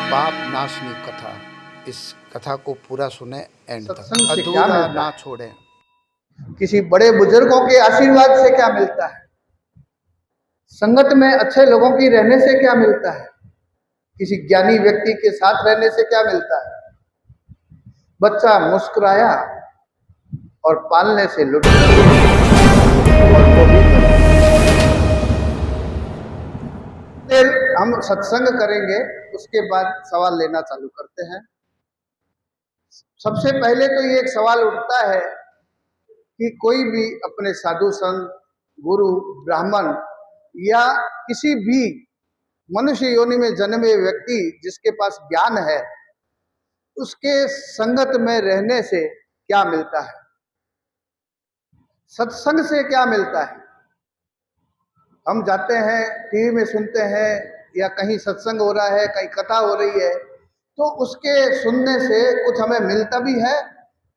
पाप नाशनी कथा। इस कथा को पूरा सुने, एंड तक सत्संग से क्या अधूरा मिलता ना है? छोड़ें। किसी बड़े बुजुर्गों के आशीर्वाद से क्या मिलता है? संगत में अच्छे लोगों की रहने से क्या मिलता है? किसी ज्ञानी व्यक्ति के साथ रहने से क्या मिलता है? बच्चा मुस्कुराया और पालने से लुट गया, और वो भी फिर हम सत्संग करेंगे, उसके बाद सवाल लेना चालू करते हैं। सबसे पहले तो ये एक सवाल उठता है कि कोई भी अपने साधु संत, गुरु, ब्राह्मण या किसी भी मनुष्य योनि में जन्मे व्यक्ति जिसके पास ज्ञान है, उसके संगत में रहने से क्या मिलता है? सत्संग से क्या मिलता है? हम जाते हैं, टीवी में सुनते हैं, या कहीं सत्संग हो रहा है, कहीं कथा हो रही है, तो उसके सुनने से कुछ हमें मिलता भी है,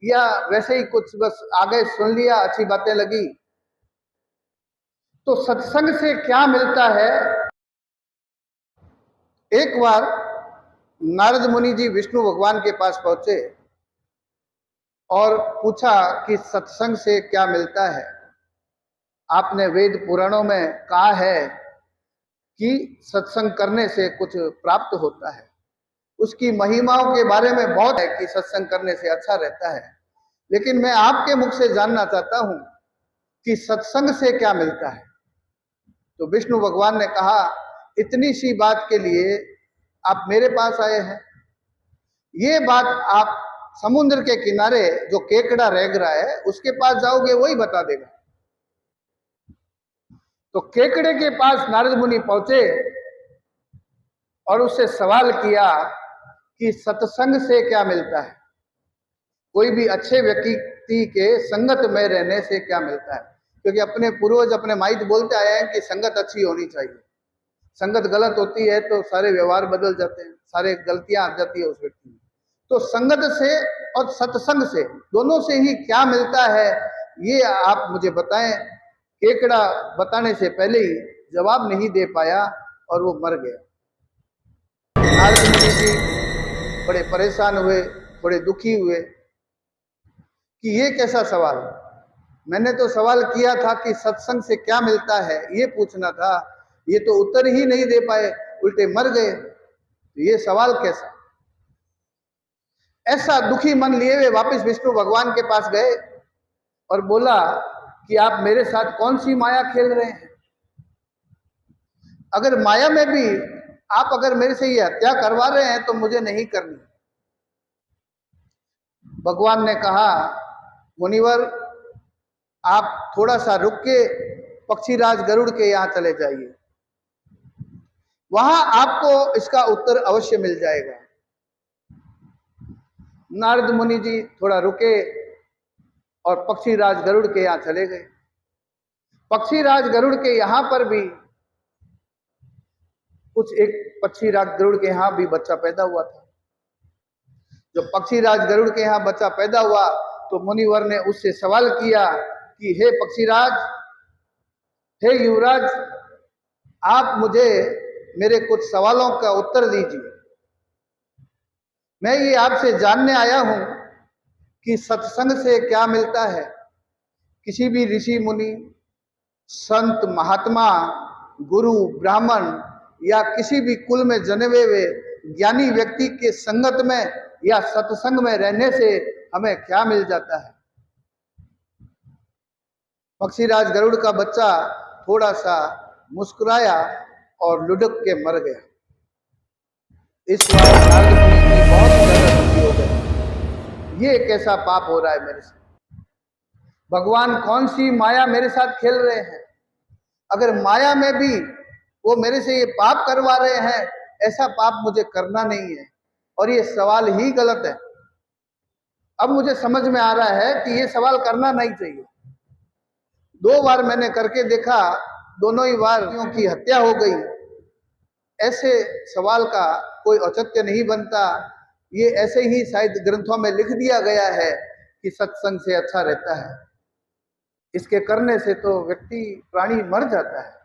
या वैसे ही कुछ बस आगे सुन लिया, अच्छी बातें लगी। तो सत्संग से क्या मिलता है? एक बार नारद मुनि जी विष्णु भगवान के पास पहुंचे और पूछा कि सत्संग से क्या मिलता है? आपने वेद पुराणों में कहा है कि सत्संग करने से कुछ प्राप्त होता है, उसकी महिमाओं के बारे में बहुत है कि सत्संग करने से अच्छा रहता है, लेकिन मैं आपके मुख से जानना चाहता हूं कि सत्संग से क्या मिलता है। तो विष्णु भगवान ने कहा, इतनी सी बात के लिए आप मेरे पास आए हैं? ये बात आप समुद्र के किनारे जो केकड़ा रेंग रहा है उसके पास जाओगे, वही बता देगा। तो केकड़े के पास नारद मुनि पहुंचे और उससे सवाल किया कि सत्संग से क्या मिलता है? कोई भी अच्छे व्यक्ति के संगत में रहने से क्या मिलता है? क्योंकि अपने पूर्वज, अपने माइट बोलते आए हैं कि संगत अच्छी होनी चाहिए। संगत गलत होती है तो सारे व्यवहार बदल जाते हैं, सारे गलतियां आ जाती है उस व्यक्ति में। तो संगत से और सत्संग से, दोनों से ही क्या मिलता है, ये आप मुझे बताएं। केकड़ा बताने से पहले ही जवाब नहीं दे पाया और वो मर गया। नारद मुनि जी बड़े परेशान हुए, बड़े दुखी हुए कि ये कैसा सवाल, मैंने तो सवाल किया था कि सत्संग से क्या मिलता है, ये पूछना था, ये तो उत्तर ही नहीं दे पाए, उल्टे मर गए। तो ये सवाल कैसा? ऐसा दुखी मन लिए हुए वापस विष्णु भगवान के पास गए और बोला कि आप मेरे साथ कौन सी माया खेल रहे हैं? अगर माया में भी आप अगर मेरे से ये हत्या करवा रहे हैं तो मुझे नहीं करनी। भगवान ने कहा, मुनिवर आप थोड़ा सा रुक के पक्षीराज गरुड़ के यहां चले जाइए, वहां आपको इसका उत्तर अवश्य मिल जाएगा। नारद मुनि जी थोड़ा रुके और पक्षीराज गरुड़ के यहां चले गए। पक्षीराज गरुड़ के यहां पर भी कुछ एक पक्षीराज गरुड़ के यहां भी बच्चा पैदा हुआ था। जब पक्षीराज गरुड़ के यहां बच्चा पैदा हुआ तो मुनिवर ने उससे सवाल किया कि हे पक्षीराज, हे युवराज, आप मुझे मेरे कुछ सवालों का उत्तर दीजिए। मैं ये आपसे जानने आया हूं कि सत्संग से क्या मिलता है। किसी भी ऋषि मुनि, संत, महात्मा, गुरु, ब्राह्मण या किसी भी कुल में जन्मे हुए ज्ञानी व्यक्ति के संगत में या सत्संग में रहने से हमें क्या मिल जाता है? पक्षीराज गरुड़ का बच्चा थोड़ा सा मुस्कुराया और लुढ़क के मर गया। इस बार नारद मुनि जी बहुत ज्यादा दुखी हो गए। ये कैसा पाप हो रहा है मेरे से? भगवान कौन सी माया मेरे साथ खेल रहे हैं? अगर माया में भी वो मेरे से ये पाप करवा रहे हैं, ऐसा पाप मुझे करना नहीं है, और ये सवाल ही गलत है। अब मुझे समझ में आ रहा है कि ये सवाल करना नहीं चाहिए। 2 बार मैंने करके देखा, दोनों ही बार की हत्या हो गई। ऐसे सवाल का कोई औचित्य नहीं बनता। ये ऐसे ही शायद ग्रंथों में लिख दिया गया है कि सत्संग से अच्छा रहता है। इसके करने से तो व्यक्ति, प्राणी मर जाता है।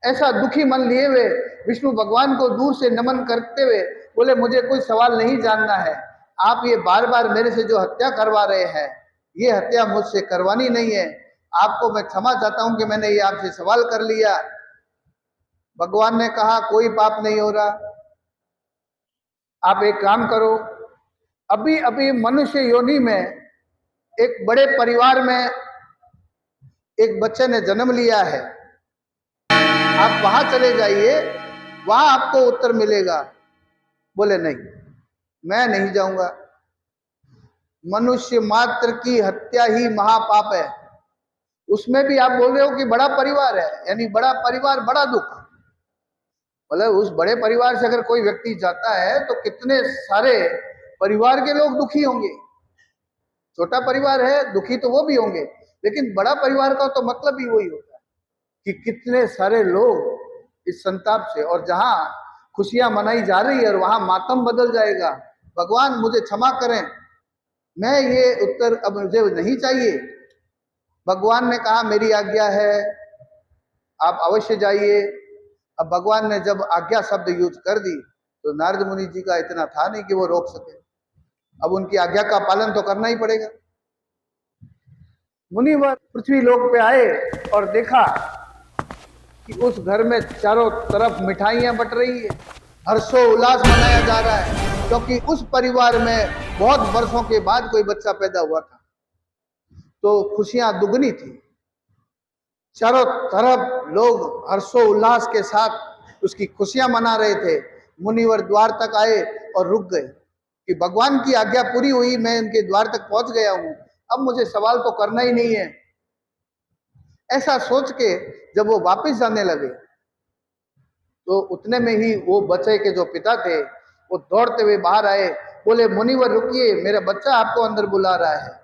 ऐसा दुखी मन लिए हुए विष्णु भगवान को दूर से नमन करते हुए बोले, मुझे कोई सवाल नहीं जानना है, आप ये बार बार मेरे से जो हत्या करवा रहे हैं, ये हत्या मुझसे करवानी नहीं है, आपको मैं क्षमा चाहता हूं कि मैंने ये आपसे सवाल कर लिया। भगवान ने कहा, कोई पाप नहीं हो रहा, आप एक काम करो, अभी अभी मनुष्य योनि में एक बड़े परिवार में एक बच्चे ने जन्म लिया है, आप वहां चले जाइए, वहां आपको उत्तर मिलेगा। बोले, नहीं, मैं नहीं जाऊंगा, मनुष्य मात्र की हत्या ही महापाप है। उसमें भी आप बोल रहे हो कि बड़ा परिवार है, यानी बड़ा परिवार बड़ा दुख, मतलब उस बड़े परिवार से अगर कोई व्यक्ति जाता है तो कितने सारे परिवार के लोग दुखी होंगे। छोटा परिवार है, दुखी तो वो भी होंगे, लेकिन बड़ा परिवार का तो मतलब ही वही होता है कि कितने सारे लोग इस संताप से, और जहां खुशियां मनाई जा रही है और वहां मातम बदल जाएगा। भगवान मुझे क्षमा करें, मैं ये उत्तर अब मुझे नहीं चाहिए। भगवान ने कहा, मेरी आज्ञा है, आप अवश्य जाइए। अब भगवान ने जब आज्ञा शब्द यूज कर दी तो नारद मुनि जी का इतना था नहीं कि वो रोक सके, अब उनकी आज्ञा का पालन तो करना ही पड़ेगा। मुनिवर पृथ्वी लोक पे आए और देखा कि उस घर में चारों तरफ मिठाइयां बट रही है, हर्षो उल्लास मनाया जा रहा है, क्योंकि उस परिवार में बहुत वर्षों के बाद कोई बच्चा पैदा हुआ था, तो खुशियां दुगनी थी। चारों तरफ लोग हर्षो उल्लास के साथ उसकी खुशियां मना रहे थे। मुनिवर द्वार तक आए और रुक गए कि भगवान की आज्ञा पूरी हुई, मैं इनके द्वार तक पहुंच गया हूं, अब मुझे सवाल तो करना ही नहीं है। ऐसा सोच के जब वो वापस जाने लगे तो उतने में ही वो बच्चे के जो पिता थे वो दौड़ते हुए बाहर आए, बोले, मुनिवर रुकिए, मेरा बच्चा आपको अंदर बुला रहा है।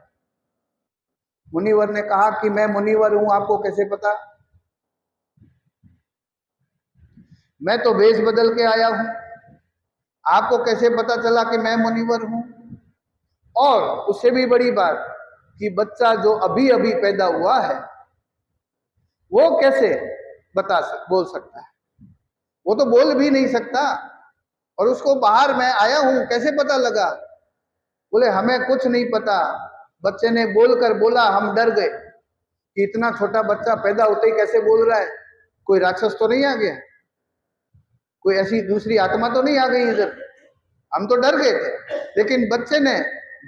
मुनिवर ने कहा कि मैं मुनिवर हूं, आपको कैसे पता? मैं तो वेश बदल के आया हूं, आपको कैसे पता चला कि मैं मुनिवर हूं? और उससे भी बड़ी बात कि बच्चा जो अभी अभी पैदा हुआ है वो कैसे बोल सकता है? वो तो बोल भी नहीं सकता, और उसको बाहर मैं आया हूं कैसे पता लगा? बोले, हमें कुछ नहीं पता, बच्चे ने बोलकर बोला, हम डर गए कि इतना छोटा बच्चा पैदा होते ही कैसे बोल रहा है, कोई राक्षस तो नहीं आ गया, कोई ऐसी दूसरी आत्मा तो नहीं आ गई इधर, हम तो डर गए थे। लेकिन बच्चे ने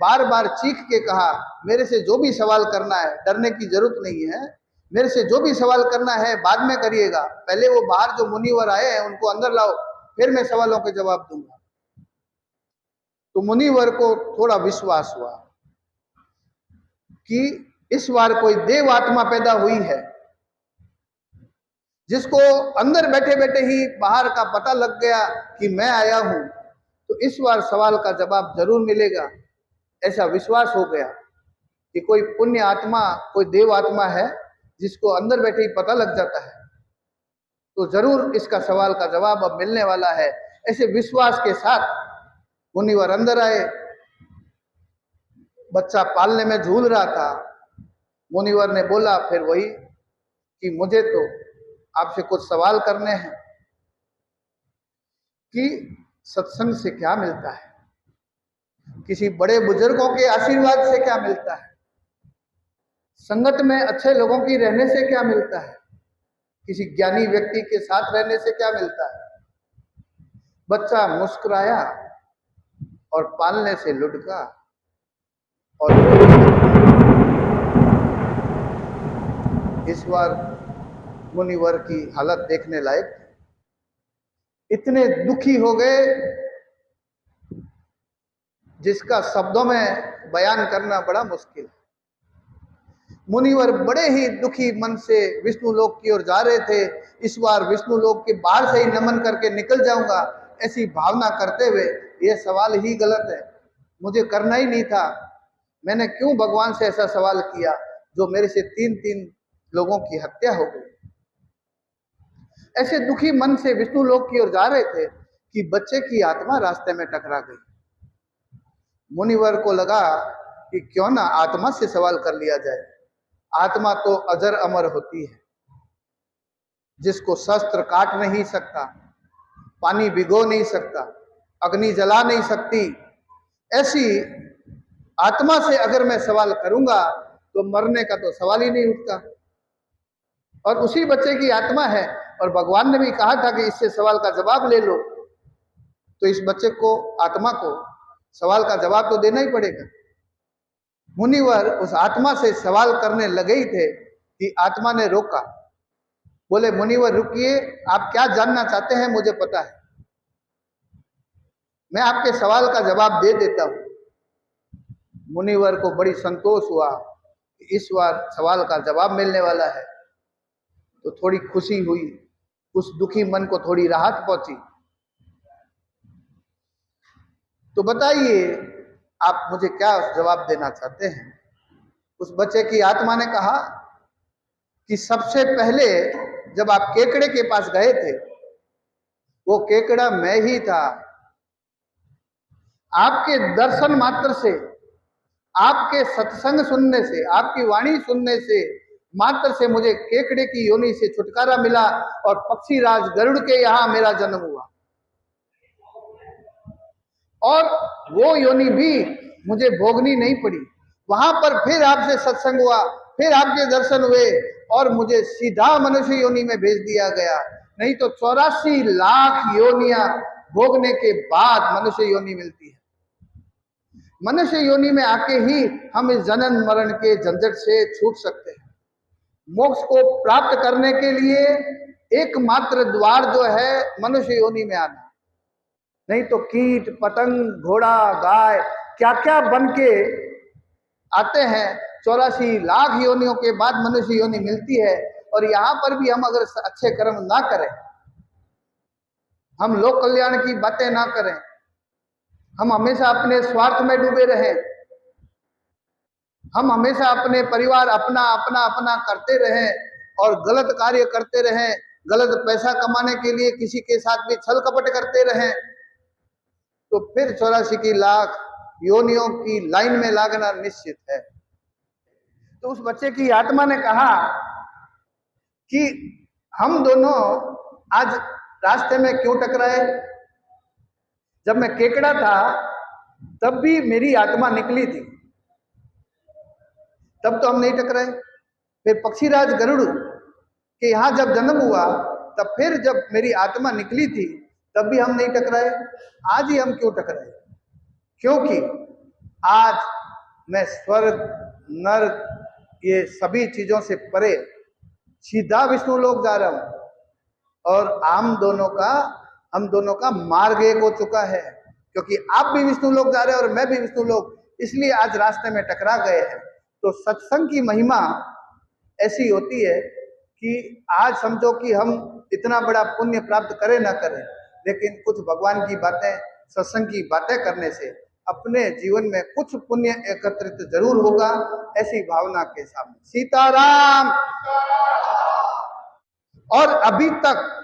बार बार चीख के कहा, मेरे से जो भी सवाल करना है, डरने की जरूरत नहीं है, मेरे से जो भी सवाल करना है बाद में करिएगा, पहले वो बाहर जो मुनिवर आए हैं उनको अंदर लाओ, फिर मैं सवालों के जवाब दूंगा। तो मुनिवर को थोड़ा विश्वास हुआ कि इस बार कोई देव आत्मा पैदा हुई है, जिसको अंदर बैठे बैठे ही बाहर का पता लग गया कि मैं आया हूं, तो इस बार सवाल का जवाब जरूर मिलेगा। ऐसा विश्वास हो गया कि कोई पुण्य आत्मा, कोई देव आत्मा है जिसको अंदर बैठे ही पता लग जाता है, तो जरूर इसका सवाल का जवाब अब मिलने वाला है। ऐसे विश्वास के साथ मुनिवर अंदर आए। बच्चा पालने में झूल रहा था। मुनिवर ने बोला फिर वही कि मुझे तो आपसे कुछ सवाल करने हैं कि सत्संग से क्या मिलता है, किसी बड़े बुजुर्गों के आशीर्वाद से क्या मिलता है, संगत में अच्छे लोगों की रहने से क्या मिलता है, किसी ज्ञानी व्यक्ति के साथ रहने से क्या मिलता है। बच्चा मुस्कुराया और पालने से लुढ़का, और इस बार मुनिवर की हालत देखने लायक, इतने दुखी हो गए जिसका शब्दों में बयान करना बड़ा मुश्किल है। मुनिवर बड़े ही दुखी मन से विष्णु लोक की ओर जा रहे थे। इस बार विष्णु लोक के बाहर से ही नमन करके निकल जाऊंगा, ऐसी भावना करते हुए, यह सवाल ही गलत है, मुझे करना ही नहीं था, मैंने क्यों भगवान से ऐसा सवाल किया जो मेरे से 3-3 लोगों की हत्या हो गई। ऐसे दुखी मन से विष्णु लोक की ओर जा रहे थे कि बच्चे की आत्मा रास्ते में टकरा गई। मुनिवर को लगा कि क्यों ना आत्मा से सवाल कर लिया जाए, आत्मा तो अजर अमर होती है, जिसको शस्त्र काट नहीं सकता, पानी भिगो नहीं सकता, अग्नि जला नहीं सकती, ऐसी आत्मा से अगर मैं सवाल करूंगा तो मरने का तो सवाल ही नहीं उठता। और उसी बच्चे की आत्मा है, और भगवान ने भी कहा था कि इससे सवाल का जवाब ले लो, तो इस बच्चे को, आत्मा को सवाल का जवाब तो देना ही पड़ेगा। मुनिवर उस आत्मा से सवाल करने लगे ही थे कि आत्मा ने रोका। बोले, मुनिवर रुकिए, आप क्या जानना चाहते हैं मुझे पता है, मैं आपके सवाल का जवाब दे देता हूं। मुनिवर को बड़ी संतोष हुआ कि इस बार सवाल का जवाब मिलने वाला है, तो थोड़ी खुशी हुई, उस दुखी मन को थोड़ी राहत पहुंची। तो बताइए आप मुझे क्या जवाब देना चाहते हैं। उस बच्चे की आत्मा ने कहा कि सबसे पहले जब आप केकड़े के पास गए थे, वो केकड़ा मैं ही था। आपके दर्शन मात्र से, आपके सत्संग सुनने से, आपकी वाणी सुनने से मात्र से मुझे केकड़े की योनि से छुटकारा मिला, और पक्षीराज गरुड़ के यहां मेरा जन्म हुआ। और वो योनि भी मुझे भोगनी नहीं पड़ी, वहां पर फिर आपसे सत्संग हुआ, फिर आपके दर्शन हुए, और मुझे सीधा मनुष्य योनि में भेज दिया गया। नहीं तो 84 लाख योनियां भोगने के बाद मनुष्य योनि मिलती है। मनुष्य योनि में आके ही हम इस जनन मरण के झंझट से छूट सकते हैं। मोक्ष को प्राप्त करने के लिए एकमात्र द्वार जो है मनुष्य योनि में आना। नहीं तो कीट पतंग, घोड़ा, गाय, क्या क्या बन के आते हैं। 84 लाख योनियों के बाद मनुष्य योनि मिलती है। और यहां पर भी हम अगर अच्छे कर्म ना करें, हम लोक कल्याण की बातें ना करें, हम हमेशा अपने स्वार्थ में डूबे रहें, हम हमेशा अपने परिवार अपना अपना अपना करते रहें और गलत कार्य करते रहें, गलत पैसा कमाने के लिए किसी के साथ भी छल कपट करते रहें, तो फिर 84 लाख योनियों की लाइन में लागना निश्चित है। तो उस बच्चे की आत्मा ने कहा कि हम दोनों आज रास्ते में क्यों टकराए। जब मैं केकड़ा था तब भी मेरी आत्मा निकली थी, तब तो हम नहीं टकराए। फिर पक्षीराज गरुड़ के यहां जब जन्म हुआ, तब फिर जब मेरी आत्मा निकली थी तब भी हम नहीं टकराए। आज ही हम क्यों टकराए? क्योंकि आज मैं स्वर्ग नर्क ये सभी चीजों से परे सीधा विष्णु लोक जा रहा हूं, और हम दोनों का मार्ग एक हो चुका है। क्योंकि आप भी विष्णु लोक जा रहे हैं और मैं भी विष्णु लोक, इसलिए आज रास्ते में टकरा गए हैं। तो सत्संग की महिमा ऐसी होती है कि आज समझो कि हम इतना बड़ा पुण्य प्राप्त करें ना करें, लेकिन कुछ भगवान की बातें, सत्संग की बातें करने से अपने जीवन में कुछ पुण्य एकत्रित जरूर होगा, ऐसी भावना के सामने। सीताराम। और अभी तक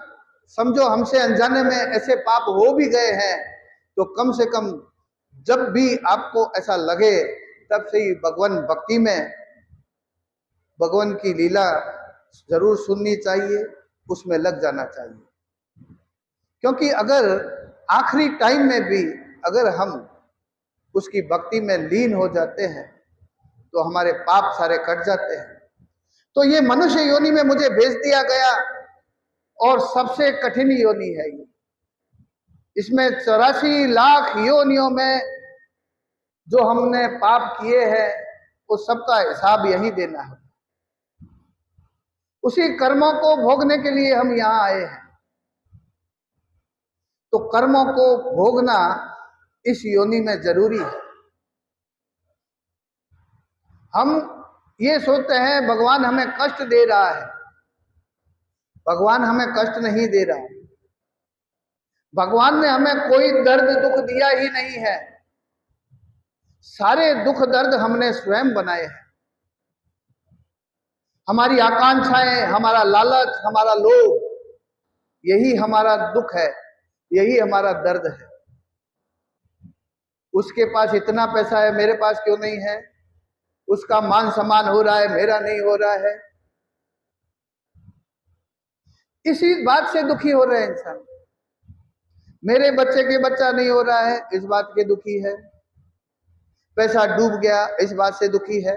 समझो हमसे अनजाने में ऐसे पाप हो भी गए हैं, तो कम से कम जब भी आपको ऐसा लगे तब से ही भगवान भक्ति में भगवान की लीला जरूर सुननी चाहिए, उसमें लग जाना चाहिए। क्योंकि अगर आखिरी टाइम में भी अगर हम उसकी भक्ति में लीन हो जाते हैं तो हमारे पाप सारे कट जाते हैं। तो ये मनुष्य योनि में मुझे भेज दिया गया, और सबसे कठिन योनि है ये। इसमें 84 लाख योनियों में जो हमने पाप किए हैं उस सबका हिसाब यही देना है। उसी कर्मों को भोगने के लिए हम यहां आए हैं। तो कर्मों को भोगना इस योनि में जरूरी है। हम ये सोचते हैं भगवान हमें कष्ट दे रहा है, भगवान हमें कष्ट नहीं दे रहा। भगवान ने हमें कोई दर्द दुख दिया ही नहीं है, सारे दुख दर्द हमने स्वयं बनाए हैं। हमारी आकांक्षाएं, हमारा लालच, हमारा लोभ, यही हमारा दुख है, यही हमारा दर्द है। उसके पास इतना पैसा है, मेरे पास क्यों नहीं है? उसका मान सम्मान हो रहा है, मेरा नहीं हो रहा है। इसी बात से दुखी हो रहे हैं इंसान। मेरे बच्चे के बच्चा नहीं हो रहा है, इस बात के दुखी है। पैसा डूब गया, इस बात से दुखी है।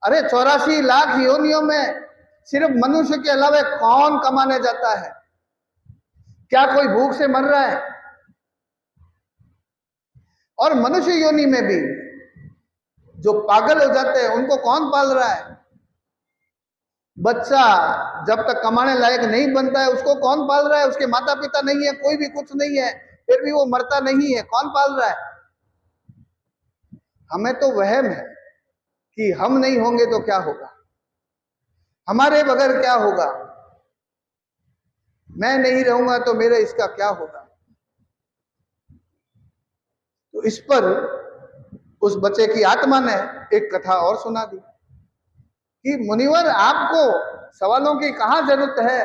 अरे 84 लाख योनियों में सिर्फ मनुष्य के अलावा कौन कमाने जाता है? क्या कोई भूख से मर रहा है? और मनुष्य योनि में भी जो पागल हो जाते हैं उनको कौन पाल रहा है? बच्चा जब तक कमाने लायक नहीं बनता है उसको कौन पाल रहा है? उसके माता पिता नहीं है, कोई भी कुछ नहीं है, फिर भी वो मरता नहीं है, कौन पाल रहा है? हमें तो वहम है कि हम नहीं होंगे तो क्या होगा, हमारे बगैर क्या होगा, मैं नहीं रहूंगा तो मेरे इसका क्या होगा। तो इस पर उस बच्चे की आत्मा ने एक कथा और सुना दी कि मुनिवर आपको सवालों की कहां जरूरत है,